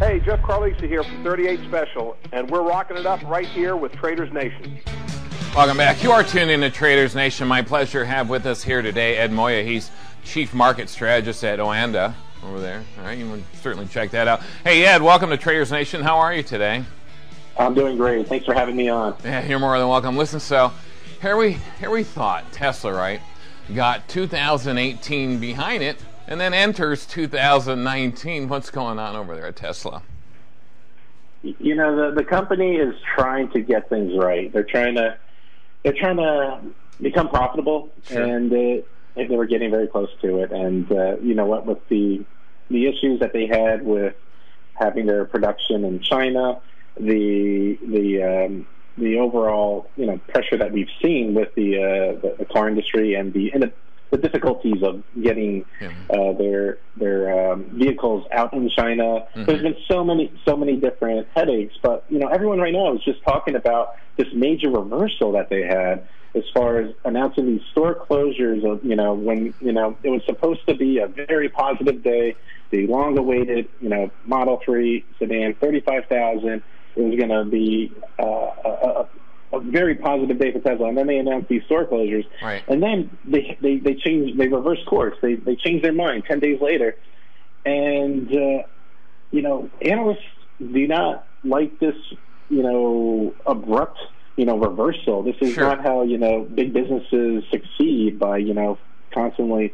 Hey, Jeff Carlisa here from 38 Special, and we're rocking it up right here with Traders Nation. Welcome back. You are tuned in to Traders Nation. My pleasure to have with us here today Ed Moya. He's Chief Market Strategist at Oanda over there. All right, you can certainly check that out. Hey, Ed, welcome to Traders Nation. How are you today? I'm doing great. Thanks for having me on. Yeah, you're more than welcome. Listen, so here we thought Tesla, right, got 2018 behind it, and then enters 2019. What's going on over there at Tesla? You know, the company is trying to get things right. They're trying to become profitable, sure. And they were getting very close to it. And you know what, with the issues that they had with having their production in China, the overall pressure that we've seen with the car industry and the difficulties of getting their vehicles out in China. Mm-hmm. There's been so many different headaches, but everyone right now is just talking about this major reversal that they had as far as announcing these store closures of when it was supposed to be a very positive day, the long-awaited Model 3 sedan, 35,000. It was going to be a very positive day for Tesla, and then they announced these store closures, right. And then they reversed course. They changed their mind 10 days later, and analysts do not like this abrupt reversal. This is sure. not how big businesses succeed, by constantly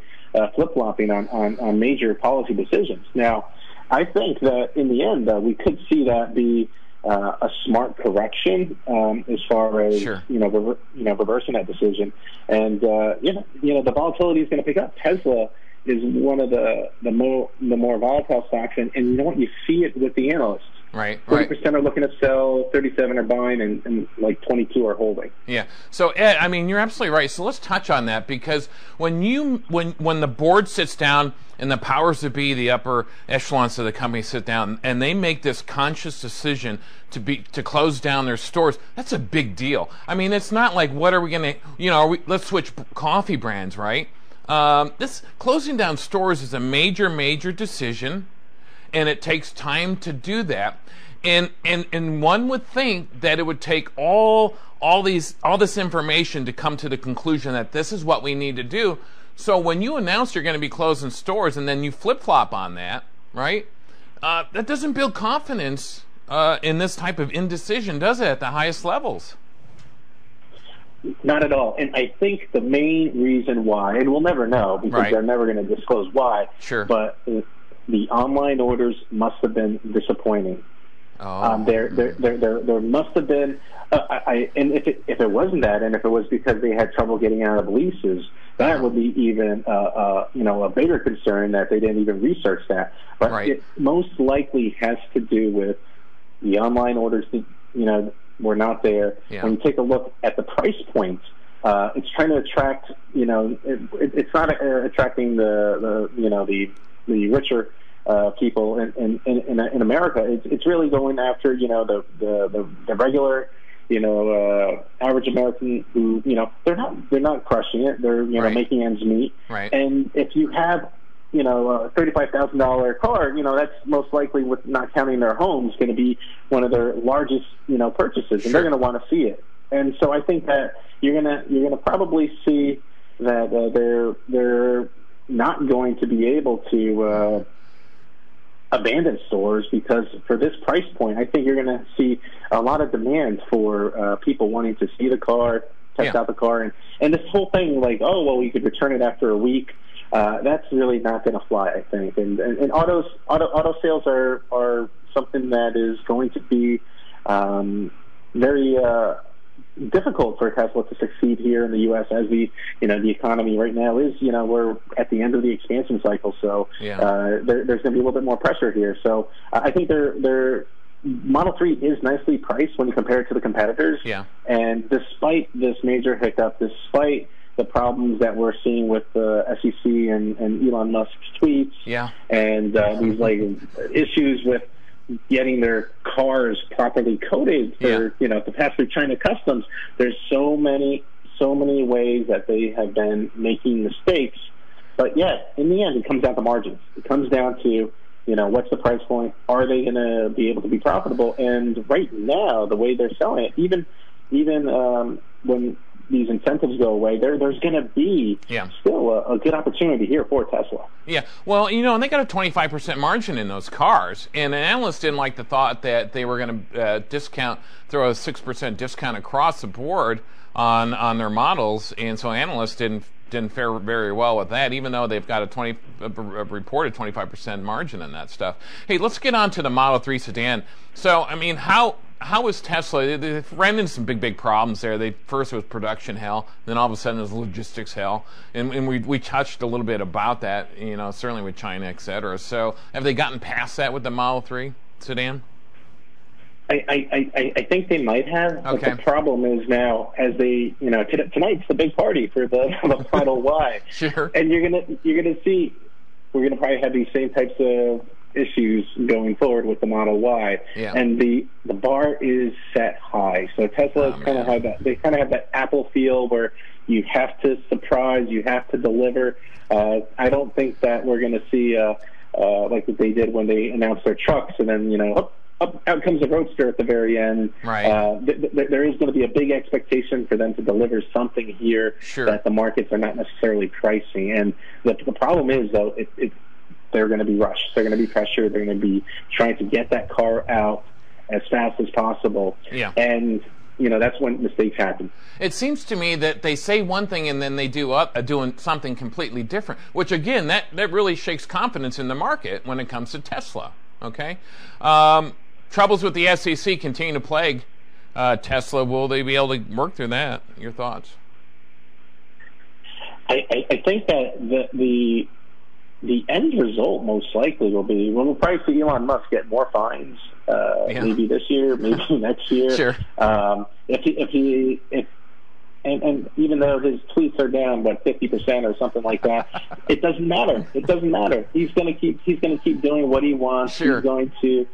flip-flopping on major policy decisions. Now, I think that in the end, we could see that be a smart correction as far as sure. reversing that decision, and the volatility is going to pick up. Tesla is one of the more volatile stocks, and you know what, you see it with the analysts. Right, 30% are looking to sell, 37 are buying, and like 22 are holding. Yeah. So Ed, I mean, you're absolutely right. So let's touch on that, because when the board sits down and the powers that be, the upper echelons of the company, sit down and they make this conscious decision to close down their stores, that's a big deal. I mean, it's not like, what are we going to, let's switch coffee brands, right? This closing down stores is a major decision, and it takes time to do that. And one would think that it would take all this information to come to the conclusion that this is what we need to do. So when you announce you're going to be closing stores and then you flip-flop on that, right? That doesn't build confidence in this type of indecision, does it, at the highest levels? Not at all. And I think the main reason why, and we'll never know because right. they're never going to disclose why, sure. But the online orders must have been disappointing. Oh. There must have been, and if it wasn't that, and if it was because they had trouble getting out of leases, that would be even a bigger concern, that they didn't even research that. But right. It most likely has to do with the online orders that were not there. Yeah. When you take a look at the price points, it's trying to attract. It's not attracting the richer people in America. It's really going after the regular average American who they're not crushing it. They're right. making ends meet. Right. And if you have a $35,000 car, that's most likely, with not counting their homes, going to be one of their largest purchases, and sure. they're going to want to see it. And so I think that you're gonna probably see that they're not going to be able to abandon stores, because for this price point, I think you're going to see a lot of demand for people wanting to see the car, test out the car, and this whole thing like, oh, well, you could return it after a week. That's really not going to fly, I think. And auto sales are something that is going to be very difficult for Tesla to succeed here in the U.S. as the economy right now is, we're at the end of the expansion cycle, so there's going to be a little bit more pressure here. So I think their Model 3 is nicely priced when you compare it to the competitors. Yeah. And despite this major hiccup, despite the problems that we're seeing with the SEC and Elon Musk's tweets, and these issues with getting their cars properly coded for to pass through China customs, there's so many ways that they have been making mistakes. But yet, in the end, it comes down to margins. It comes down to what's the price point? Are they going to be able to be profitable? And right now, the way they're selling it, even when these incentives go away, there's going to be still a good opportunity here for Tesla. Yeah, well, and they got a 25% margin in those cars, and analysts didn't like the thought that they were going to throw a 6% discount across the board on their models, and so analysts didn't fare very well with that, even though they've got a reported 25% margin in that stuff. Hey, let's get on to the Model 3 sedan. So, I mean, how is Tesla? They ran into some big problems there. First it was production hell, then all of a sudden it was logistics hell, and we touched a little bit about that, certainly with China, et cetera. So, have they gotten past that with the Model 3 sedan? I think they might have, but the problem is now, as they, tonight's the big party for the Model Y. Sure. And you're gonna see, we're gonna probably have these same types of issues going forward with the Model Y. Yeah. And the bar is set high. So Tesla kind of have that Apple feel where you have to surprise, you have to deliver. I don't think that we're gonna see like what they did when they announced their trucks, and then out comes a Roadster at the very end. Right. There is going to be a big expectation for them to deliver something here that the markets are not necessarily pricing. And the problem is, though, they're going to be rushed. They're going to be pressured. They're going to be trying to get that car out as fast as possible. Yeah. And that's when mistakes happen. It seems to me that they say one thing and then they doing something completely different, which, again, that really shakes confidence in the market when it comes to Tesla. Okay? Troubles with the SEC continue to plague Tesla. Will they be able to work through that? Your thoughts? I think that the end result most likely will be, we'll probably see Elon Musk get more fines, maybe this year, maybe next year. Sure. And even though his tweets are down 50% or something like that, it doesn't matter. It doesn't matter. He's going to keep doing what he wants. Sure. He's going to.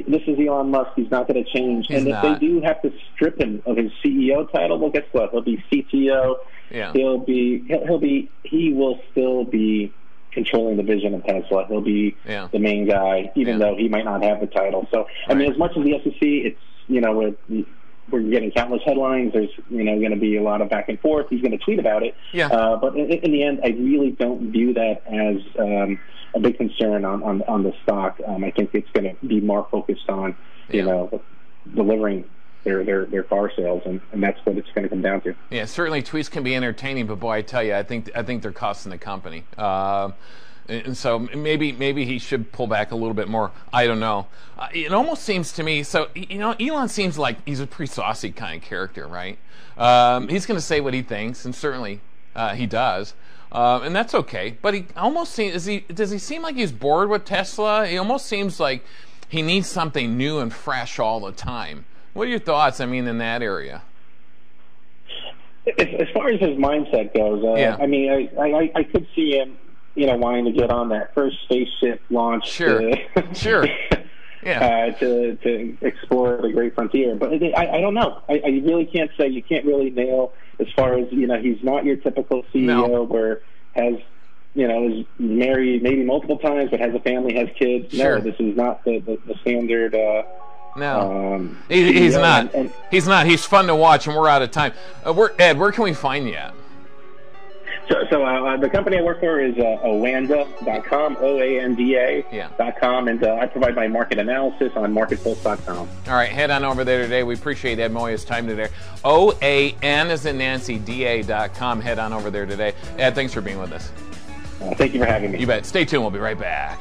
This is Elon Musk. He's not going to change. He's and not. If they do have to strip him of his CEO title, well, guess what? He'll be CTO. Yeah. He will still be controlling the vision of Tesla. He'll be the main guy, even though he might not have the title. So, I mean, as much as the SEC, it's, we're getting countless headlines. There's, going to be a lot of back and forth. He's going to tweet about it. Yeah. But in the end, I really don't view that as a big concern on the stock. I think it's going to be more focused on, delivering their car sales, and that's what it's going to come down to. Yeah, certainly tweets can be entertaining, but boy, I tell you, I think they're costing the company. And so maybe he should pull back a little bit more. I don't know. It almost seems to me, so, Elon seems like he's a pretty saucy kind of character, right? He's going to say what he thinks, and certainly he does. And that's okay. But he almost seems, does he seem like he's bored with Tesla? He almost seems like he needs something new and fresh all the time. What are your thoughts, in that area? As far as his mindset goes, I could see him, wanting to get on that first spaceship launch. Sure. Yeah. To explore the great frontier. But I don't know. I really can't say. You can't really nail as far as, he's not your typical CEO where is married maybe multiple times, but has a family, has kids. Sure. No, this is not the standard. No, he's not. He's not. He's fun to watch, and we're out of time. Ed, where can we find you at? So the company I work for is Oanda.com, OANDA.com, and I provide my market analysis on marketpulse.com. All right, head on over there today. We appreciate Ed Moya's time today. OAN as in Nancy, DA.com. Head on over there today. Ed, thanks for being with us. Thank you for having me. You bet. Stay tuned. We'll be right back.